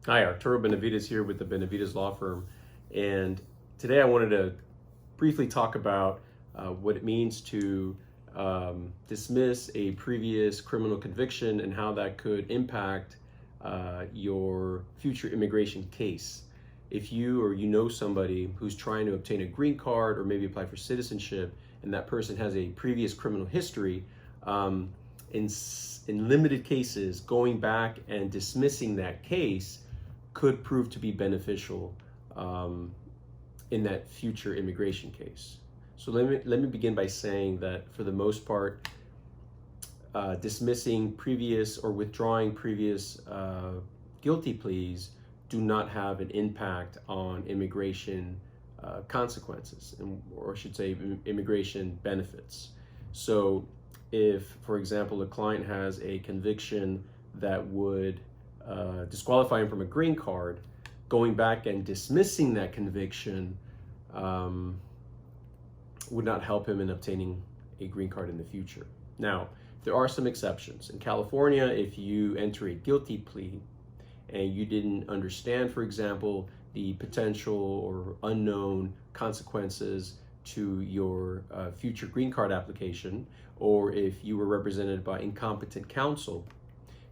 Hi, Arturo Benavidez here with the Benavidez Law Firm. And today I wanted to briefly talk about what it means to dismiss a previous criminal conviction and how that could impact your future immigration case. If you or you know somebody who's trying to obtain a green card or maybe apply for citizenship and that person has a previous criminal history, in limited cases, going back and dismissing that case could prove to be beneficial in that future immigration case. So let me begin by saying that for the most part, dismissing previous or withdrawing previous guilty pleas do not have an impact on immigration consequences, or I should say immigration benefits. So if, for example, a client has a conviction that would disqualify him from a green card, going back and dismissing that conviction would not help him in obtaining a green card in the future. Now, there are some exceptions. In California, if you enter a guilty plea and you didn't understand, for example, the potential or unknown consequences to your future green card application, or if you were represented by incompetent counsel,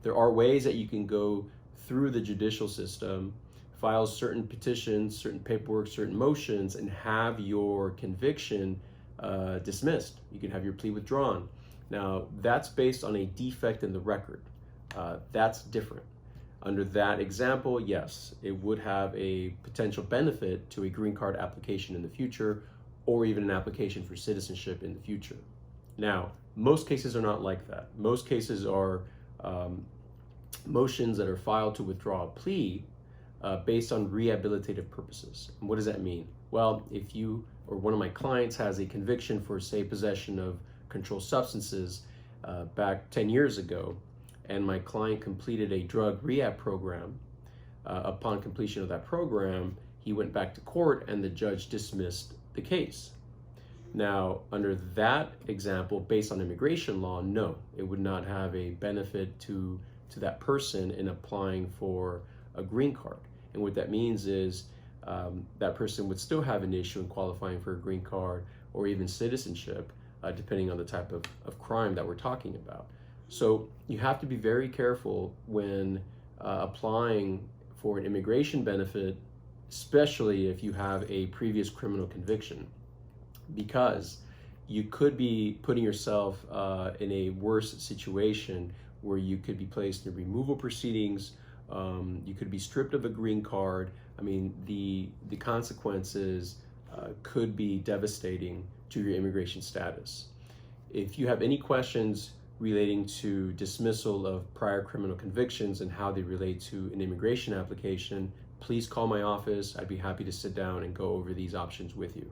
there are ways that you can go through the judicial system, file certain petitions, certain paperwork, certain motions, and have your conviction dismissed. You can have your plea withdrawn. Now, that's based on a defect in the record. That's different. Under that example, yes, it would have a potential benefit to a green card application in the future, or even an application for citizenship in the future. Now, most cases are not like that. Most cases are motions that are filed to withdraw a plea based on rehabilitative purposes. And what does that mean? Well, if you or one of my clients has a conviction for, say, possession of controlled substances back 10 years ago, and my client completed a drug rehab program, upon completion of that program, he went back to court and the judge dismissed the case. Now, under that example, based on immigration law, no, it would not have a benefit to that person in applying for a green card. And what that means is that person would still have an issue in qualifying for a green card or even citizenship, depending on the type of crime that we're talking about. So you have to be very careful when applying for an immigration benefit, especially if you have a previous criminal conviction, because you could be putting yourself in a worse situation where you could be placed in removal proceedings, you could be stripped of a green card. I mean, the consequences could be devastating to your immigration status. If you have any questions relating to dismissal of prior criminal convictions and how they relate to an immigration application, please call my office. I'd be happy to sit down and go over these options with you.